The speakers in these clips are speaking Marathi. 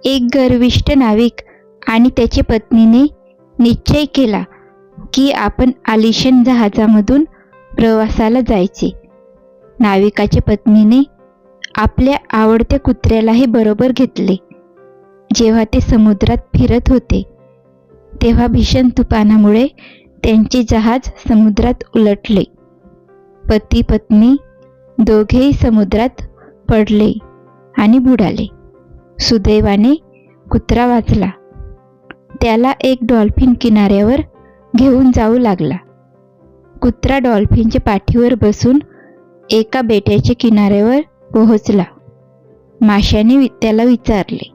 एक गर्विष्ठ नाविक आणि त्याच्या पत्नीने निश्चय केला की आपण आलिशान जहाजामधून प्रवासाला जायचे. नाविकाच्या पत्नीने आपल्या आवडत्या कुत्र्यालाही बरोबर घेतले. जेव्हा ते समुद्रात फिरत होते तेव्हा भीषण तुफानामुळे त्यांचे जहाज समुद्रात उलटले. पती पत्नी दोघेही समुद्रात पडले आणि बुडाले. सुदैवाने कुत्रा वाचला. त्याला एक डॉल्फिन किनाऱ्यावर घेऊन जाऊ लागला. कुत्रा डॉल्फिनच्या पाठीवर बसून एका बेटाच्या किनाऱ्यावर पोहोचला. माशाने त्याला विचारले,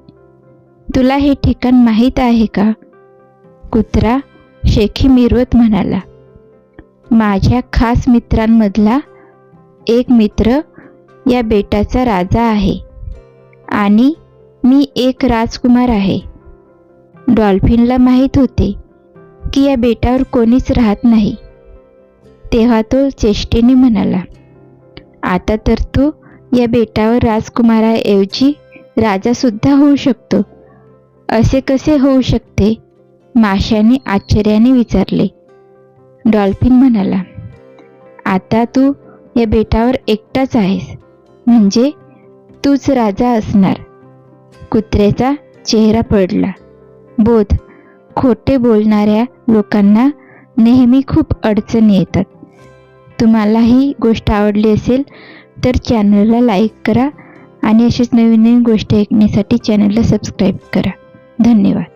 तुला हे ठिकाण माहीत आहे का? कुत्रा शेखी मिरवत म्हणाला, माझ्या खास मित्रांमधला एक मित्र या बेटाचा राजा आहे आणि मी एक राजकुमार आहे. डॉल्फिनला माहीत होते की या बेटावर कोणीच राहत नाही. तेव्हा तो चेष्टेने म्हणाला, आता तर तू या बेटावर राजकुमाराऐवजी राजासुद्धा होऊ शकतो. असे कसे होऊ शकते? माशाने आश्चर्याने विचारले. डॉल्फिन म्हणाला, आता तू या बेटावर एकटाच आहेस, म्हणजे तूच राजा असणार. कुत्र्याचा चेहरा पडला. बोध, खोटे बोलणाऱ्या लोकांना नेहमी खूप अडचणी येतात. तुम्हाला ही गोष्ट आवडली असेल तर चॅनलला लाईक करा आणि अशीच नवीन नवीन गोष्टी ऐकण्यासाठी चॅनलला सबस्क्राईब करा. धन्यवाद.